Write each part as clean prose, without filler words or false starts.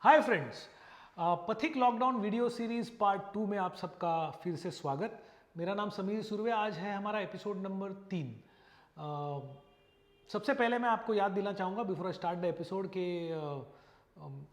Hi friends, पथिक lockdown video series part 2 में आप सबका फिर से स्वागत। मेरा नाम समीर सुरवे। आज है हमारा एपिसोड नंबर 3। सबसे पहले मैं आपको याद दिलाना चाहूँगा before I start the episode के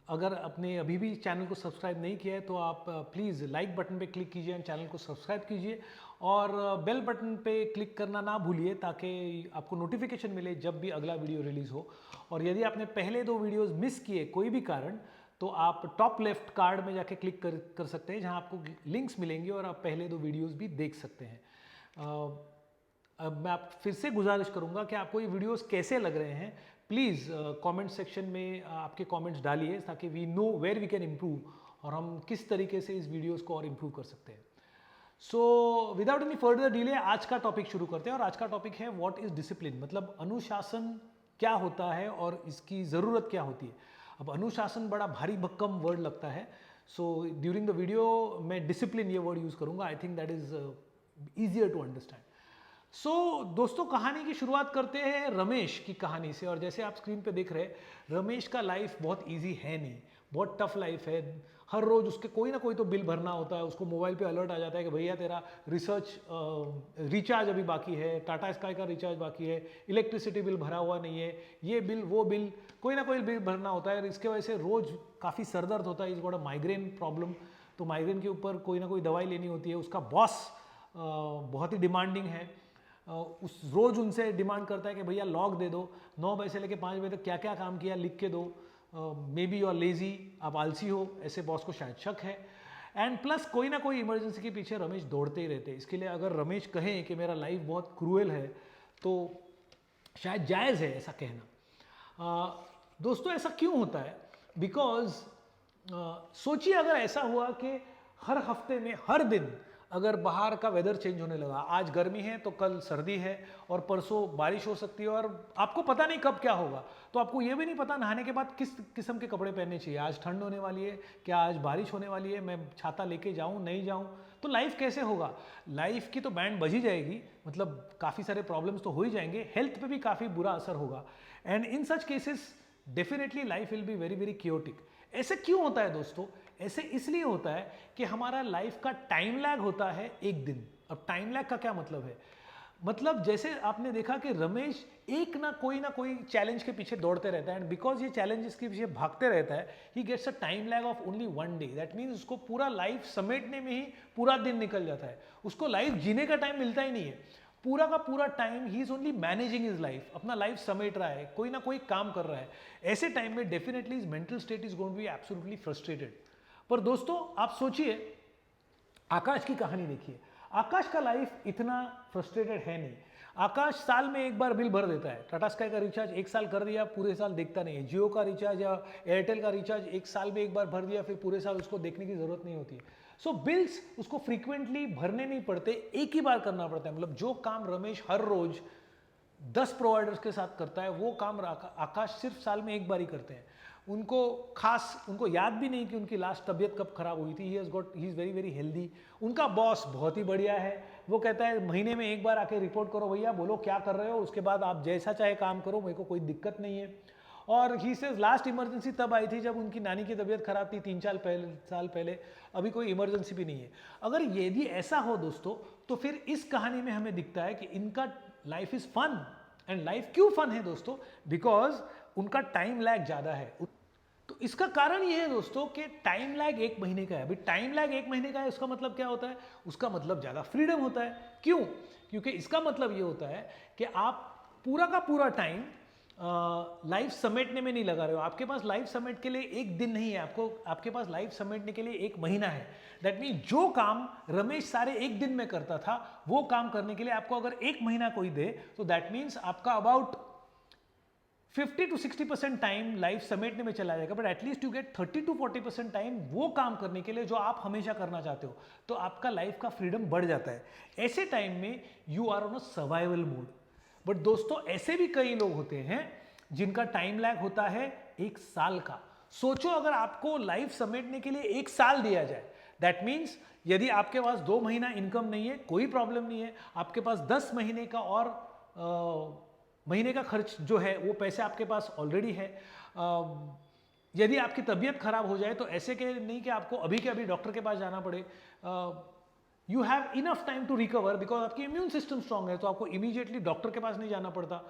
अगर आपने अभी भी चैनल को सब्सक्राइब नहीं किया है तो आप प्लीज़ लाइक बटन पे क्लिक कीजिए एंड चैनल को सब्सक्राइब कीजिए और बेल बटन पे क्लिक करना ना भूलिए ताकि आपको नोटिफिकेशन मिले जब भी अगला वीडियो रिलीज़ हो। और यदि आपने पहले 2 वीडियोज़ मिस किए कोई भी कारण, तो आप टॉप लेफ्ट कार्ड में जाके क्लिक कर सकते हैं जहां आपको लिंक्स मिलेंगे और आप पहले 2 वीडियोस भी देख सकते हैं। अब मैं आप फिर से गुजारिश करूंगा कि आपको ये वीडियोस कैसे लग रहे हैं। प्लीज़ कमेंट सेक्शन में आपके कमेंट्स डालिए ताकि we know where we can improve और हम किस तरीके से इस वीडियोस को और इम्प्रूव कर सकते हैं। So without any further delay आज का टॉपिक शुरू करते हैं और आज का टॉपिक है व्हाट इज डिसिप्लिन, मतलब अनुशासन क्या होता है और इसकी ज़रूरत क्या होती है। अब अनुशासन बड़ा भारी भक्कम वर्ड लगता है, सो ड्यूरिंग द वीडियो मैं डिसिप्लिन ये वर्ड यूज़ करूँगा। I think that is easier to understand. So दोस्तों, कहानी की शुरुआत करते हैं रमेश की कहानी से। और जैसे आप स्क्रीन पे देख रहे हैं, रमेश का लाइफ बहुत इजी है नहीं, बहुत टफ लाइफ है। हर रोज़ उसके कोई ना कोई तो बिल भरना होता है। उसको मोबाइल पे अलर्ट आ जाता है कि भैया तेरा रिचार्ज अभी बाकी है, टाटा स्काई का रिचार्ज बाकी है, इलेक्ट्रिसिटी बिल भरा हुआ नहीं है, ये बिल वो बिल, कोई ना कोई बिल भरना होता है। और इसके वजह से रोज़ काफ़ी सरदर्द होता है। इस गॉट अ माइग्रेन प्रॉब्लम, तो माइग्रेन के ऊपर कोई ना कोई दवाई लेनी होती है। उसका बॉस बहुत ही डिमांडिंग है। उस रोज़ उनसे डिमांड करता है कि भैया लॉग दे दो, 9 बजे से लेकर 5 बजे तक क्या क्या काम किया लिख के दो, maybe you are lazy, आप आलसी हो, ऐसे बॉस को शायद शक है। एंड प्लस कोई ना कोई इमरजेंसी के पीछे रमेश दौड़ते ही रहते हैं। इसके लिए अगर रमेश कहें कि मेरा लाइफ बहुत क्रूएल है तो शायद जायज़ है ऐसा कहना। दोस्तों, ऐसा क्यों होता है? बिकॉज सोचिए अगर ऐसा हुआ कि हर हफ्ते में हर दिन अगर बाहर का वेदर चेंज होने लगा, आज गर्मी है तो कल सर्दी है और परसों बारिश हो सकती है और आपको पता नहीं कब क्या होगा। तो आपको ये भी नहीं पता नहाने के बाद किस किस्म के कपड़े पहनने चाहिए, आज ठंड होने वाली है, क्या आज बारिश होने वाली है, मैं छाता लेके जाऊं नहीं जाऊं, तो लाइफ कैसे होगा? लाइफ की तो बैंड बजी जाएगी, मतलब काफ़ी सारे प्रॉब्लम्स तो हो ही जाएंगे, हेल्थ पे भी काफ़ी बुरा असर होगा। And in such cases definitely life will be very very chaotic. ऐसे क्यों होता है दोस्तों? ऐसे इसलिए होता है कि हमारा लाइफ का टाइम लैग होता है एक दिन। अब टाइम लैग का क्या मतलब है? मतलब जैसे आपने देखा कि रमेश एक ना कोई चैलेंज के पीछे दौड़ते रहता है एंड बिकॉज ये चैलेंजेस के पीछे भागते रहता है, he gets a time lag of only 1 day. That means उसको पूरा लाइफ समेटने में ही पूरा दिन निकल जाता है। उसको लाइफ जीने का टाइम मिलता ही नहीं है। पूरा का पूरा time he is only managing his life, अपना लाइफ समेट रहा है, कोई ना कोई काम कर रहा है। ऐसे टाइम में definitely his mental state is going to be absolutely frustrated. पर दोस्तों, आप सोचिए, आकाश की कहानी देखिए। आकाश का लाइफ इतना फ्रस्ट्रेटेड है नहीं। आकाश साल में एक बार बिल भर देता है। टाटा स्काई का रिचार्ज 1 साल कर दिया, पूरे साल देखता नहीं है। जियो का रिचार्ज या एयरटेल का रिचार्ज 1 साल में एक बार भर दिया, फिर पूरे साल उसको देखने की जरूरत नहीं होती है। सो बिल्स उसको फ्रीक्वेंटली भरने नहीं पड़ते, एक ही बार करना पड़ता है। मतलब जो काम रमेश हर रोज 10 प्रोवाइडर्स के साथ करता है, वो काम आकाश सिर्फ साल में एक बार ही करते हैं। उनको याद भी नहीं कि उनकी लास्ट तबीयत कब खराब हुई थी। He is very very healthy. उनका बॉस बहुत ही बढ़िया है। वो कहता है महीने में एक बार आके रिपोर्ट करो भैया, बोलो क्या कर रहे हो, उसके बाद आप जैसा चाहे काम करो, मेरे को कोई दिक्कत नहीं है। और ही सेज लास्ट इमरजेंसी तब आई थी जब उनकी नानी की तबीयत खराब थी 3-4 साल पहले, अभी कोई इमरजेंसी भी नहीं है। अगर यदि ऐसा हो दोस्तों, तो फिर इस कहानी में हमें दिखता है कि इनका life is fun. And life क्यों फन है दोस्तों? बिकॉज उनका टाइम लैग ज्यादा है। तो इसका कारण ये है दोस्तों कि टाइम लैग 1 महीने का है। अभी टाइम लैग 1 महीने का है, उसका मतलब क्या होता है? उसका मतलब ज्यादा फ्रीडम होता है। क्यों? क्योंकि इसका मतलब ये होता है कि आप पूरा का पूरा टाइम लाइफ समेटने में नहीं लगा रहे हो। आपके पास लाइफ समेट के लिए एक दिन नहीं है, आपके पास लाइफ समेटने के लिए 1 महीना है। दैट मीन जो काम रमेश सारे एक दिन में करता था, वो काम करने के लिए आपको अगर 1 महीना कोई दे, तो दैट मीन्स आपका अबाउट 50 to 60% टाइम लाइफ समेटने में चला जाएगा। But at least you get 30 to 40% time वो काम करने के लिए जो आप हमेशा करना चाहते हो। तो आपका लाइफ का फ्रीडम बढ़ जाता है। ऐसे टाइम में you are on a survival mode. But दोस्तों, ऐसे भी कई लोग होते हैं जिनका टाइम लैग होता है 1 साल का। सोचो अगर आपको लाइफ समेटने के लिए 1 साल दिया जाए, दैट मीन्स यदि आपके पास 2 महीना इनकम नहीं है, कोई प्रॉब्लम नहीं है, आपके पास 10 महीने का और महीने का खर्च जो है वो पैसे आपके पास ऑलरेडी है। यदि आपकी तबीयत खराब हो जाए तो ऐसे के नहीं कि आपको अभी के अभी डॉक्टर के पास जाना पड़े, you have enough time to recover because आपकी इम्यून सिस्टम स्ट्रांग है, तो आपको इमीडिएटली डॉक्टर के पास नहीं जाना पड़ता।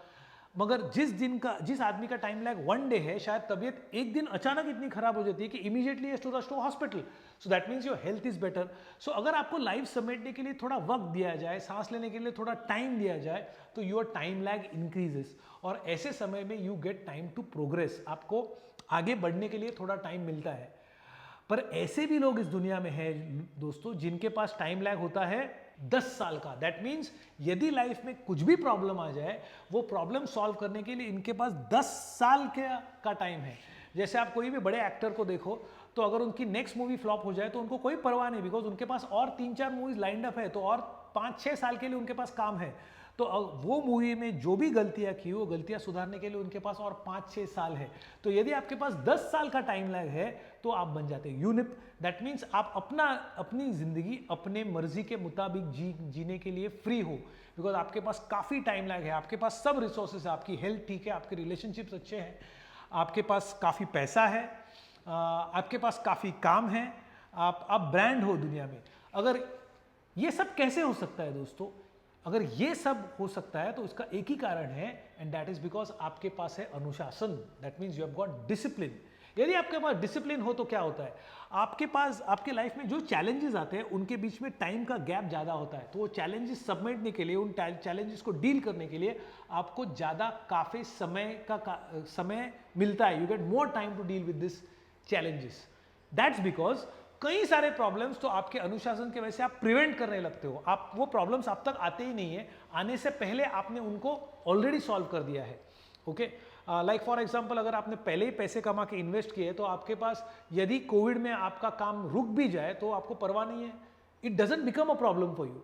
मगर जिस आदमी का टाइम लैग 1 डे है, शायद तबीयत एक दिन अचानक इतनी खराब हो जाती है कि immediately to the hospital, so that means your health is better. So अगर आपको लाइफ समेटने के लिए थोड़ा वक्त दिया जाए, सांस लेने के लिए थोड़ा टाइम दिया जाए, तो योर टाइम लैग इंक्रीजेस, और ऐसे समय में you get time to progress, आपको आगे बढ़ने के लिए थोड़ा टाइम मिलता है। पर ऐसे भी लोग इस दुनिया में हैं दोस्तों जिनके पास टाइम लैग होता है 10 साल का। दैट मीन्स यदि लाइफ में कुछ भी प्रॉब्लम आ जाए, वो प्रॉब्लम सॉल्व करने के लिए इनके पास 10 साल का टाइम है। जैसे आप कोई भी बड़े एक्टर को देखो, तो अगर उनकी नेक्स्ट मूवी फ्लॉप हो जाए तो उनको कोई परवाह नहीं, बिकॉज उनके पास और 3-4 मूवीज लाइंड अप है, तो और 5-6 साल के लिए उनके पास काम है। तो वो मूवी में जो भी गलतियां की, वो गलतियां सुधारने के लिए उनके पास और 5-6 साल है। तो यदि आपके पास 10 साल का टाइम लैग है तो आप बन जाते हैं यूनिप। दैट मीन्स आप अपनी जिंदगी अपने मर्जी के मुताबिक जीने के लिए फ्री हो, बिकॉज आपके पास काफ़ी टाइम लैग है, आपके पास सब रिसोर्सेज है, आपकी हेल्थ ठीक है, आपके रिलेशनशिप्स अच्छे हैं, आपके पास काफ़ी पैसा है, आपके पास काफ़ी काम है, आप ब्रांड हो दुनिया में। अगर ये सब कैसे हो सकता है दोस्तों? अगर ये सब हो सकता है तो इसका एक ही कारण है, एंड दैट इज बिकॉज आपके पास है अनुशासन। That means you have got discipline. यदि आपके पास डिसिप्लिन हो तो क्या होता है, आपके पास आपके लाइफ में जो चैलेंजेस आते हैं उनके बीच में टाइम का गैप ज़्यादा होता है, तो वो चैलेंजेस सबमिटने के लिए, उन चैलेंजेस को डील करने के लिए आपको ज़्यादा काफ़ी समय मिलता है। You get more time to deal with this challenges. That's because कई सारे प्रॉब्लम्स तो आपके अनुशासन की वजह से आप प्रिवेंट करने लगते हो। आप वो प्रॉब्लम्स आप तक आते ही नहीं है, आने से पहले आपने उनको ऑलरेडी सॉल्व कर दिया है। ओके, लाइक फॉर एग्जांपल, अगर आपने पहले ही पैसे कमा के इन्वेस्ट किए तो आपके पास यदि कोविड में आपका काम रुक भी जाए तो आपको परवाह नहीं है, it doesn't become a problem for you.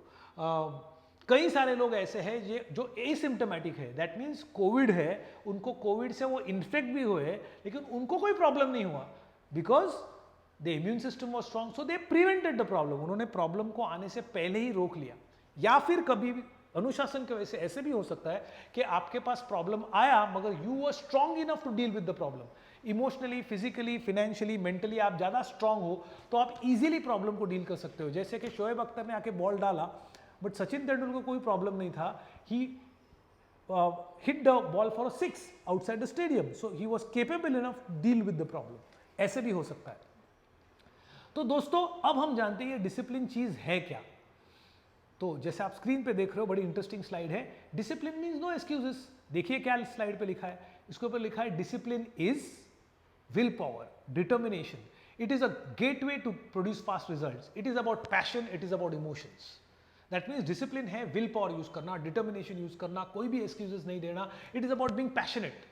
कई सारे लोग ऐसे हैं जो एसिम्टोमेटिक है, दैट मीन्स कोविड है, उनको कोविड से वो इन्फेक्ट भी हुए लेकिन उनको कोई प्रॉब्लम नहीं हुआ, because the immune system was strong, so they prevented the problem. उन्होंने प्रॉब्लम को आने से पहले ही रोक लिया। या फिर कभी भी अनुशासन की वजह से ऐसे भी हो सकता है कि आपके पास प्रॉब्लम आया मगर you were strong enough to deal with the problem. Emotionally, physically, financially, mentally आप ज़्यादा स्ट्रांग हो तो आप इजीली प्रॉब्लम को डील कर सकते हो। जैसे कि शोएब अख्तर ने आके बॉल डाला, बट सचिन तेंदुलकर को कोई प्रॉब्लम नहीं था, ही hit the ball for a 6 outside the stadium, so he was capable enough to deal with the problem। ऐसे भी हो सकता है। तो दोस्तों अब हम जानते हैं ये डिसिप्लिन चीज है क्या। तो जैसे आप स्क्रीन पे देख रहे हो, बड़ी इंटरेस्टिंग स्लाइड है। Discipline means no excuses. देखिए क्या स्लाइड पे लिखा है, इसके ऊपर लिखा है discipline is will power, determination, it is a gateway to produce fast results, it is about passion, it is about emotions. That means discipline है विल पावर यूज करना, डिटर्मिनेशन यूज करना, कोई भी एक्सक्यूजेस नहीं देना, it is about being passionate.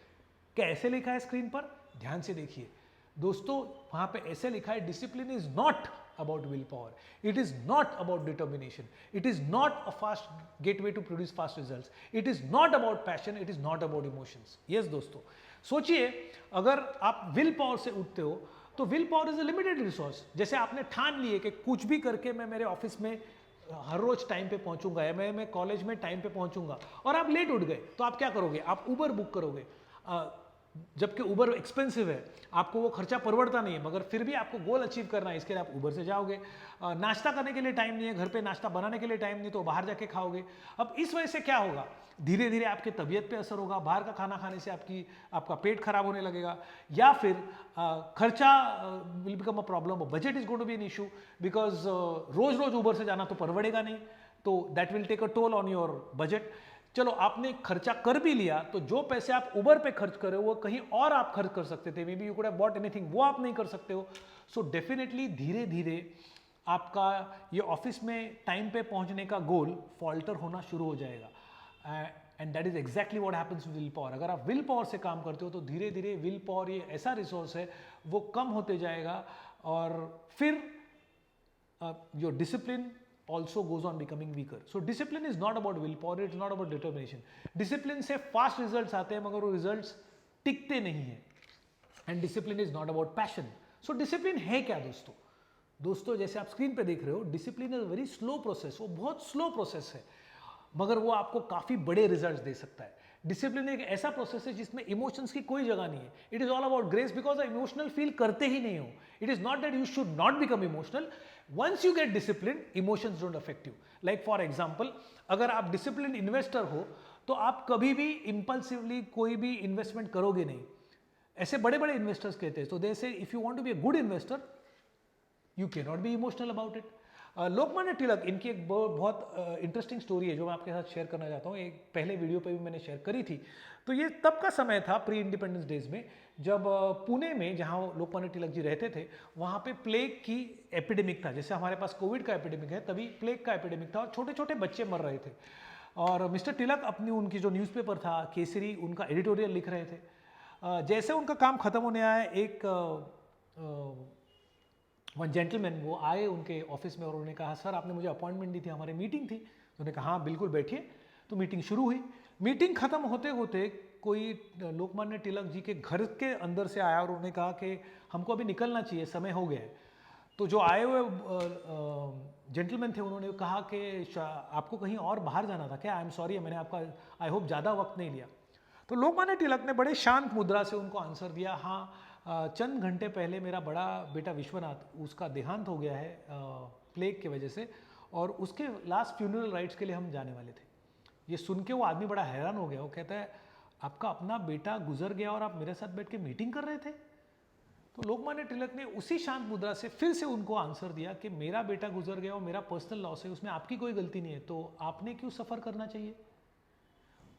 कैसे लिखा है स्क्रीन पर, ध्यान से देखिए दोस्तों, वहां पे ऐसे लिखा है discipline is not about willpower, it is not about determination, it is not a fast gateway to produce fast results, it is not about passion, it is not about emotions। yes दोस्तों, सोचिए अगर आप will power से उठते हो तो will power is a limited resource. जैसे आपने ठान लिए कि कुछ भी करके मैं मेरे ऑफिस में हर रोज टाइम पे पहुंचूंगा या मैं कॉलेज में टाइम पे पहुंचूंगा, और आप लेट उठ गए तो आप क्या करोगे, आप उबर बुक करोगे। जबकि उबर एक्सपेंसिव है, आपको वो खर्चा परवड़ता नहीं है, मगर फिर भी आपको गोल अचीव करना है, इसके लिए आप उबर से जाओगे। नाश्ता करने के लिए टाइम नहीं है, घर पे नाश्ता बनाने के लिए टाइम नहीं, तो बाहर जाके खाओगे। अब इस वजह से क्या होगा, धीरे धीरे आपकी तबीयत पे असर होगा, बाहर का खाना खाने से आपका पेट खराब होने लगेगा, या फिर खर्चा will become a problem, budget is going to be an issue, because रोज रोज उबर से जाना तो परवड़ेगा नहीं, तो that will take a toll on your budget. चलो आपने खर्चा कर भी लिया तो जो पैसे आप उबर पे खर्च करे वो कहीं और आप खर्च कर सकते थे, may be you could have bought anything, वो आप नहीं कर सकते हो। सो डेफिनेटली धीरे धीरे आपका ये ऑफिस में टाइम पे पहुंचने का गोल फॉल्टर होना शुरू हो जाएगा, and that is exactly what happens with will power. अगर आप विल पावर से काम करते हो तो धीरे धीरे विल पावर, ये ऐसा रिसोर्स है, वो कम होते जाएगा, और फिर जो discipline also goes on becoming weaker. So discipline is not about willpower, it's not about determination. Discipline से fast results आते हैं मगर वो results टिकते नहीं हैं, and discipline is not about passion. So discipline है क्या दोस्तों? दोस्तों जैसे आप स्क्रीन पे देख रहे हो, discipline is a very slow process, वो बहुत slow process है, मगर वो आपको काफी बड़े results दे सकता है। डिसिप्लिन एक ऐसा प्रोसेस है जिसमें इमोशंस की कोई जगह नहीं है. It is all about grace because emotional फील करते ही नहीं हो. It is not that you should not become emotional. Once you get discipline, emotions don't affect you. Like for example, अगर आप डिसिप्लिन इन्वेस्टर हो तो आप कभी भी इंपल्सिवली कोई भी इन्वेस्टमेंट करोगे नहीं. ऐसे बड़े बड़े इन्वेस्टर्स कहते हैं. तो they say if you want to be a good investor, you can not be emotional about it. Lokmanya Tilak, इनकी एक बहुत इंटरेस्टिंग स्टोरी है जो मैं आपके साथ शेयर करना चाहता हूँ. एक पहले वीडियो पे भी मैंने शेयर करी थी. तो ये तब का समय था प्री इंडिपेंडेंस डेज में, जब पुणे में, जहाँ लोकमान्य तिलक जी रहते थे, वहाँ पे प्लेग की एपिडेमिक था. जैसे हमारे पास कोविड का एपिडेमिक है, तभी प्लेग का एपिडेमिक था और छोटे छोटे बच्चे मर रहे थे. और मिस्टर तिलक अपनी, उनकी जो न्यूज़पेपर था केसरी, उनका एडिटोरियल लिख रहे थे. जैसे उनका काम खत्म होने आया, एक वन जेंटलमैन वो आए उनके ऑफिस में और उन्होंने कहा, सर आपने मुझे अपॉइंटमेंट दी थी, हमारी मीटिंग थी. तो उन्होंने कहा हाँ बिल्कुल बैठिए. तो मीटिंग शुरू हुई. मीटिंग खत्म होते होते कोई लोकमान्य तिलक जी के घर के अंदर से आया और उन्होंने कहा कि हमको अभी निकलना चाहिए, समय हो गया है. तो जो आए हुए जेंटलमैन थे उन्होंने कहा कि आपको कहीं और बाहर जाना था क्या? आई एम सॉरी, मैंने आपका आई होप ज़्यादा वक्त नहीं लिया. तो लोकमान्य तिलक ने बड़े शांत मुद्रा से उनको आंसर दिया, हाँ चंद घंटे पहले मेरा बड़ा बेटा विश्वनाथ, उसका देहांत हो गया है प्लेग की वजह से, और उसके लास्ट फ्यूनरल राइट्स के लिए हम जाने वाले थे. ये सुन के वो आदमी बड़ा हैरान हो गया. वो कहता है आपका अपना बेटा गुजर गया और आप मेरे साथ बैठ के मीटिंग कर रहे थे? तो लोकमान्य तिलक ने उसी शांत मुद्रा से फिर से उनको आंसर दिया कि मेरा बेटा गुजर गया और मेरा पर्सनल लॉस है, उसमें आपकी कोई गलती नहीं है, तो आपने क्यों सफ़र करना चाहिए?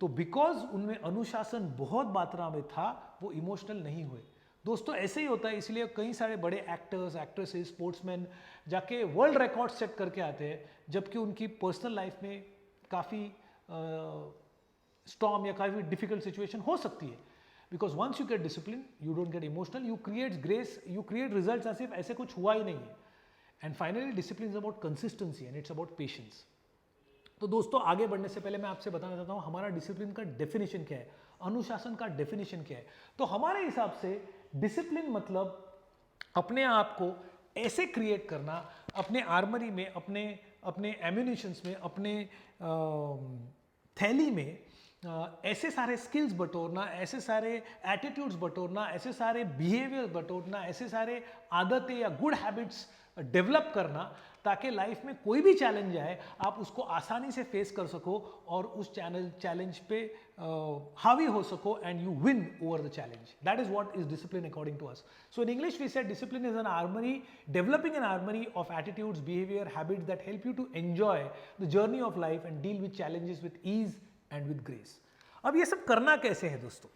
तो बिकॉज उनमें अनुशासन बहुत मात्रा में था, वो इमोशनल नहीं हुए. दोस्तों ऐसे ही होता है, इसलिए कई सारे बड़े एक्टर्स, एक्ट्रेसेस, स्पोर्ट्समैन जाके वर्ल्ड रिकॉर्ड सेट करके आते हैं, जबकि उनकी पर्सनल लाइफ में काफ़ी स्टॉर्म या काफ़ी डिफिकल्ट सिचुएशन हो सकती है. Because once you get discipline, you don't get emotional, you create grace, you create results as if ऐसे कुछ हुआ ही नहीं है. And finally discipline is about consistency and it's about patience. तो दोस्तों आगे बढ़ने से पहले मैं आपसे बताना चाहता हूँ हमारा डिसिप्लिन का डेफिनेशन क्या है, अनुशासन का डेफिनेशन क्या है. तो हमारे हिसाब से डिसिप्लिन मतलब अपने आप को ऐसे क्रिएट करना, अपने आर्मरी में, अपने एम्यूनिशंस में, अपने थैली में ऐसे सारे स्किल्स बटोरना, ऐसे सारे एटीट्यूड्स बटोरना, ऐसे सारे बिहेवियर बटोरना, ऐसे सारे आदतें या गुड हैबिट्स डेवलप करना, ताकि लाइफ में कोई भी चैलेंज आए आप उसको आसानी से फेस कर सको और उस चैलेंज पे हावी हो सको and you win over the challenge. That is what is discipline according to us. So in English we said discipline is an armory, developing an armory of attitudes, behavior, habits that help you to enjoy the journey of life and deal with challenges with ease and with grace. अब ये सब करना कैसे है दोस्तों?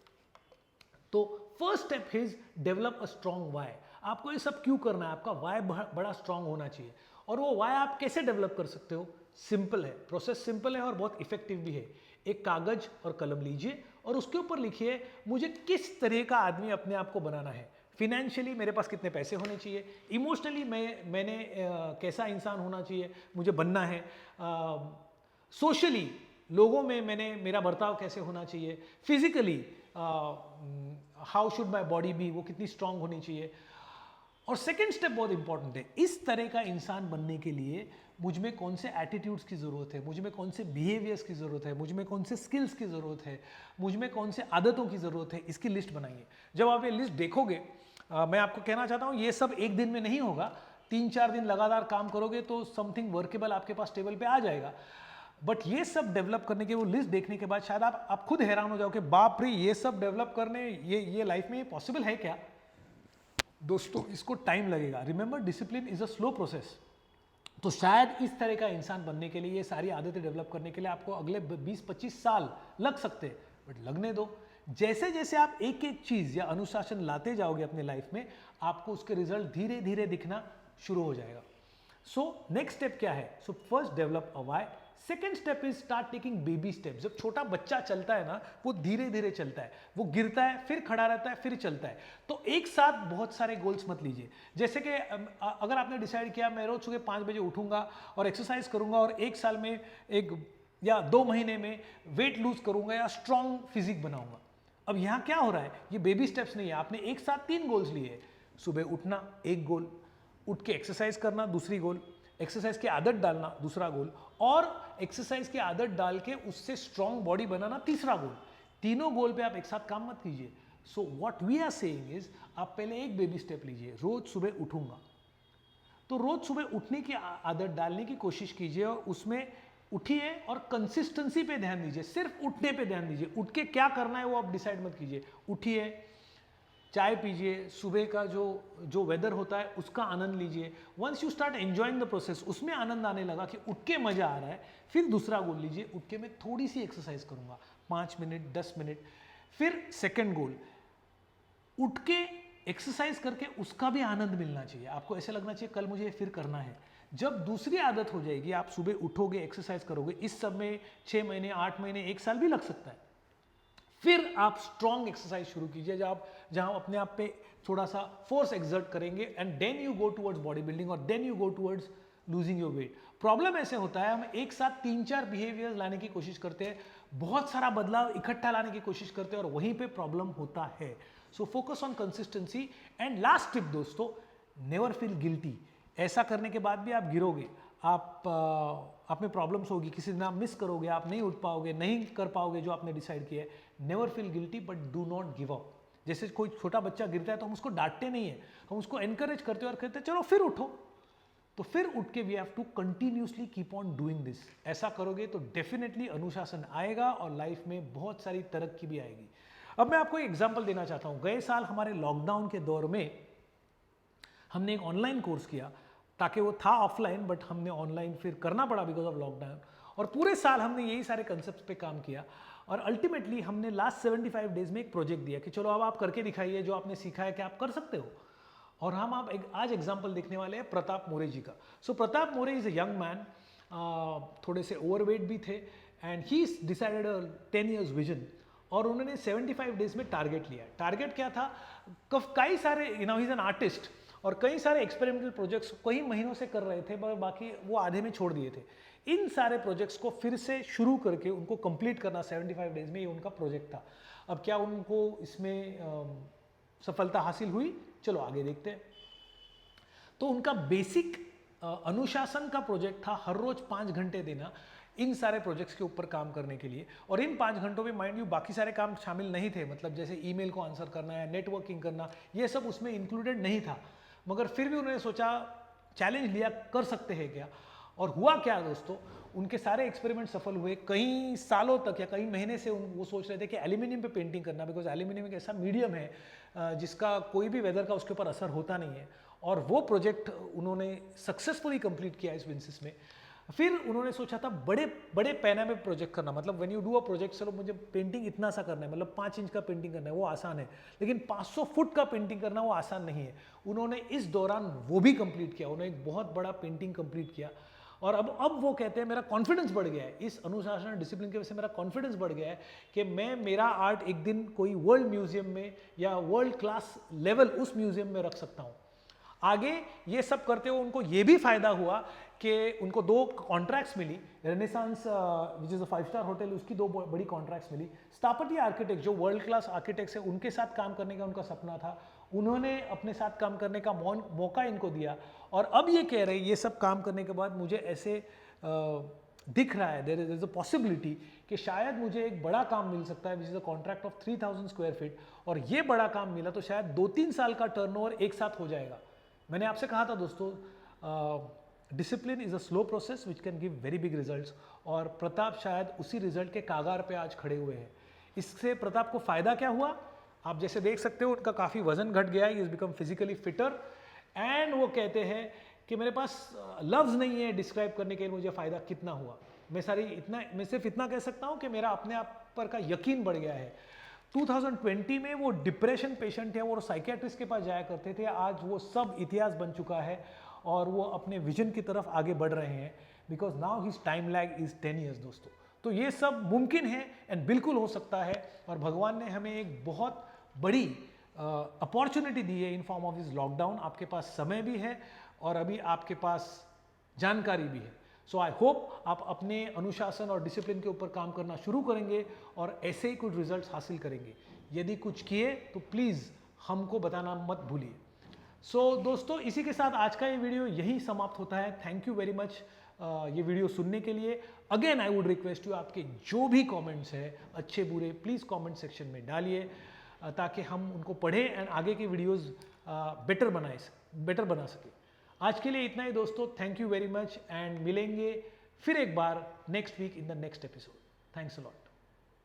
तो first step is develop a strong why. आपको ये सब क्यों करना है? आपका वाई बड़ा स्ट्रांग होना चाहिए. और वो वाई आप कैसे डेवलप कर सकते हो? सिंपल है, प्रोसेस सिंपल है और बहुत इफेक्टिव भी है. एक कागज और कलम लीजिए और उसके ऊपर लिखिए मुझे किस तरह का आदमी अपने आप को बनाना है. फिनेंशियली मेरे पास कितने पैसे होने चाहिए, इमोशनली मैंने कैसा इंसान होना चाहिए, मुझे बनना है, सोशली लोगों में मेरा बर्ताव कैसे होना चाहिए, physically how should my body be, वो कितनी स्ट्रांग होनी चाहिए. और सेकेंड स्टेप बहुत इंपॉर्टेंट है, इस तरह का इंसान बनने के लिए मुझ में कौन से एटीट्यूड्स की ज़रूरत है, मुझ में कौन से बिहेवियर्स की ज़रूरत है, मुझ में कौन से स्किल्स की ज़रूरत है, मुझ में कौन से आदतों की ज़रूरत है, इसकी लिस्ट बनाइए. जब आप ये लिस्ट देखोगे, मैं आपको कहना चाहता हूँ ये सब एक दिन में नहीं होगा, 3-4 दिन लगातार काम करोगे तो समथिंग वर्केबल आपके पास टेबल पे आ जाएगा. बट ये सब डेवलप करने के, वो लिस्ट देखने के बाद शायद आप खुद हैरान हो जाओ कि बाप रे, ये सब डेवलप करने, ये लाइफ में ये पॉसिबल है क्या? दोस्तों इसको टाइम लगेगा. Remember discipline is a slow process. तो शायद इस तरह का इंसान बनने के लिए, ये सारी आदतें डेवलप करने के लिए आपको अगले 20-25 साल लग सकते हैं, बट लगने दो. जैसे जैसे आप एक एक चीज़ या अनुशासन लाते जाओगे अपने लाइफ में, आपको उसके रिजल्ट धीरे धीरे दिखना शुरू हो जाएगा. सो नेक्स्ट स्टेप क्या है? So first develop a why. Second step is start taking baby steps. जब छोटा बच्चा चलता है ना, वो धीरे धीरे चलता है, वो गिरता है, फिर खड़ा रहता है, फिर चलता है. तो एक साथ बहुत सारे गोल्स मत लीजिए. जैसे कि अगर आपने डिसाइड किया मैं रोज सुबह 5 बजे उठूंगा और एक्सरसाइज करूंगा और 1 साल में या 2 महीने में वेट लूज करूंगा या स्ट्रॉन्ग फिजिक बनाऊंगा. अब यहाँ क्या हो रहा है? ये बेबी स्टेप्स नहीं है. आपने एक साथ 3 गोल्स लिए. सुबह उठना एक गोल, उठ के एक्सरसाइज करना दूसरी गोल, एक्सरसाइज की आदत डालना दूसरा गोल, और एक्सरसाइज की आदत डाल के उससे स्ट्रॉन्ग बॉडी बनाना तीसरा गोल. तीनों गोल पे आप एक साथ काम मत कीजिए। So what we are saying is, आप पहले एक बेबी स्टेप लीजिए, रोज सुबह उठूंगा, तो रोज सुबह उठने की आदत डालने की कोशिश कीजिए और उसमें उठिए और कंसिस्टेंसी पे ध्यान दीजिए, सिर्फ उठने पे ध्यान दीजिए। उठ के क्या करना है वो आप डिसाइड मत कीजिए। उठिए, चाय पीजिए, सुबह का जो वेदर होता है उसका आनंद लीजिए। Once you start enjoying the process, उसमें आनंद आने लगा कि उठ के मजा आ रहा है, फिर दूसरा गोल लीजिए, उठ के मैं थोड़ी सी एक्सरसाइज करूंगा, 5 मिनट 10 मिनट। फिर सेकेंड गोल, उठ के एक्सरसाइज करके उसका भी आनंद मिलना चाहिए, आपको ऐसे लगना चाहिए कल मुझे फिर करना है। जब दूसरी आदत हो जाएगी, आप सुबह उठोगे, एक्सरसाइज करोगे, इस सब में 6 महीने 8 महीने 1 साल भी लग सकता है। फिर आप स्ट्रॉन्ग एक्सरसाइज शुरू कीजिए जहां अपने आप पे थोड़ा सा फोर्स एक्सर्ट करेंगे, and then you go towards body building और then you go towards losing your weight. Problem ऐसे होता है, हम एक साथ 3-4 बिहेवियर्स लाने की कोशिश करते हैं, बहुत सारा बदलाव इकट्ठा लाने की कोशिश करते हैं और वहीं पे प्रॉब्लम होता है। So focus on consistency. And last tip दोस्तों, नेवर फील गिल्टी। ऐसा करने के बाद भी आप गिरोगे, आप में प्रॉब्लम्स होगी, किसी दिन आप मिस करोगे, आप नहीं उठ पाओगे, नहीं कर पाओगे जो आपने डिसाइड किया है। Never feel guilty but do not give up. जैसे कोई छोटा बच्चा गिरता है तो हम उसको डांटते नहीं है, हम उसको एनकरेज करते हैं और कहते हैं चलो फिर उठो। तो फिर उठ के we have to continuously keep on doing this. ऐसा करोगे तो डेफिनेटली अनुशासन आएगा और लाइफ में बहुत सारी तरक्की भी आएगी। अब मैं आपको एक एग्जांपल देना चाहता हूं। गए साल हमारे लॉकडाउन के दौर में हमने एक ऑनलाइन कोर्स किया, ताकि वो था ऑफलाइन बट हमने ऑनलाइन फिर करना पड़ा बिकॉज ऑफ लॉकडाउन। और पूरे साल हमने यही सारे कंसेप्ट पे काम किया और अल्टीमेटली हमने लास्ट 75 डेज में एक प्रोजेक्ट दिया कि चलो अब आप करके दिखाइए जो आपने सीखा है कि आप कर सकते हो। और हम आप आज एग्जाम्पल देखने वाले हैं प्रताप मोरे जी का। सो प्रताप मोरे इज अ यंग मैन, थोड़े से ओवरवेट भी थे, and he decided 10 years vision. और उन्होंने 75 डेज में टारगेट लिया। टारगेट क्या था, कई सारे ही इज एन आर्टिस्ट और कई सारे एक्सपेरिमेंटल प्रोजेक्ट्स कई महीनों से कर रहे थे, पर बाकी वो आधे में छोड़ दिए थे। इन सारे प्रोजेक्ट्स को फिर से शुरू करके उनको कंप्लीट करना 75 डेज में, ये उनका प्रोजेक्ट था। अब क्या उनको इसमें सफलता हासिल हुई? चलो आगे देखते हैं। तो उनका बेसिक अनुशासन का प्रोजेक्ट था हर रोज 5 घंटे देना इन सारे प्रोजेक्ट्स के ऊपर काम करने के लिए। और इन 5 घंटों में माइंड यू बाकी सारे काम शामिल नहीं थे, मतलब जैसे ईमेल को आंसर करना है, नेटवर्किंग करना, ये सब उसमें इंक्लूडेड नहीं था। मगर फिर भी उन्होंने सोचा, चैलेंज लिया, कर सकते हैं क्या। और हुआ क्या दोस्तों, उनके सारे एक्सपेरिमेंट सफल हुए। कई सालों तक या कई महीने से वो सोच रहे थे कि एल्यूमिनियम पे पेंटिंग करना, बिकॉज एल्यूमिनियम एक ऐसा मीडियम है जिसका कोई भी वेदर का उसके ऊपर असर होता नहीं है। और वो प्रोजेक्ट उन्होंने सक्सेसफुली कंप्लीट किया इस विंसिस में। फिर उन्होंने सोचा था बड़े बड़े पैना में प्रोजेक्ट करना, मतलब when you do a project, चलो मुझे पेंटिंग इतना सा करना है, मतलब 5 इंच का पेंटिंग करना है, वो आसान है, लेकिन 500 फुट का पेंटिंग करना वो आसान नहीं है। उन्होंने इस दौरान वो भी कंप्लीट किया, उन्होंने एक बहुत बड़ा पेंटिंग कंप्लीट किया। और अब वो कहते हैं मेरा कॉन्फिडेंस बढ़ गया है, इस अनुशासन और डिसिप्लिन की वजह से मेरा कॉन्फिडेंस बढ़ गया है कि मैं मेरा आर्ट एक दिन कोई वर्ल्ड म्यूजियम में या वर्ल्ड क्लास लेवल उस म्यूजियम में रख सकता हूँ। आगे ये सब करते हुए उनको ये भी फायदा हुआ कि उनको 2 कॉन्ट्रैक्ट्स मिली। Renaissance which is a five star hotel, उसकी 2 बड़ी कॉन्ट्रैक्ट्स मिली। स्थापत्य आर्किटेक्ट जो वर्ल्ड क्लास आर्किटेक्ट्स है, उनके साथ काम करने का उनका सपना था, उन्होंने अपने साथ काम करने का मौका इनको दिया। और अब ये कह रहे हैं, ये सब काम करने के बाद मुझे ऐसे दिख रहा है, देयर इज अ पॉसिबिलिटी कि शायद मुझे एक बड़ा काम मिल सकता है विच is a contract of 3000 square feet. और ये बड़ा काम मिला तो शायद 2-3 साल का टर्नओवर एक साथ हो जाएगा। मैंने आपसे कहा था दोस्तों, discipline is a slow process which can give very big results. और प्रताप शायद उसी रिजल्ट के कागार पे आज खड़े हुए हैं। इससे प्रताप को फायदा क्या हुआ, आप जैसे देख सकते हो, उनका काफ़ी वजन घट गया है, is become physically fitter. And वो कहते हैं कि मेरे पास लफ्ज़ नहीं है डिस्क्राइब करने के लिए मुझे फ़ायदा कितना हुआ। मैं सिर्फ इतना कह सकता हूँ कि मेरा अपने आप पर का यकीन बढ़ गया है। 2020 में वो डिप्रेशन पेशेंट थे, वो साइकियाट्रिस्ट के पास जाया करते थे, आज वो सब इतिहास बन चुका है और वो अपने विजन की तरफ आगे बढ़ रहे हैं, because now his time lag is 10 years दोस्तों। तो ये सब मुमकिन है एंड बिल्कुल हो सकता है। और भगवान ने हमें एक बहुत बड़ी अपॉर्चुनिटी दी है in form of this lockdown. आपके पास समय भी है और अभी आपके पास जानकारी भी है। सो आई होप आप अपने अनुशासन और डिसिप्लिन के ऊपर काम करना शुरू करेंगे और ऐसे ही कुछ रिजल्ट्स हासिल करेंगे। यदि कुछ किए तो प्लीज़ हमको बताना मत भूलिए। दोस्तों इसी के साथ आज का ये वीडियो यही समाप्त होता है। थैंक यू वेरी मच ये वीडियो सुनने के लिए। Again I would request you, आपके जो भी कमेंट्स है अच्छे बुरे प्लीज़ कमेंट सेक्शन में डालिए ताकि हम उनको पढ़ें एंड आगे की वीडियोस बेटर बना सके। आज के लिए इतना ही दोस्तों, thank you very much and मिलेंगे फिर एक बार next week in the next episode. Thanks a lot.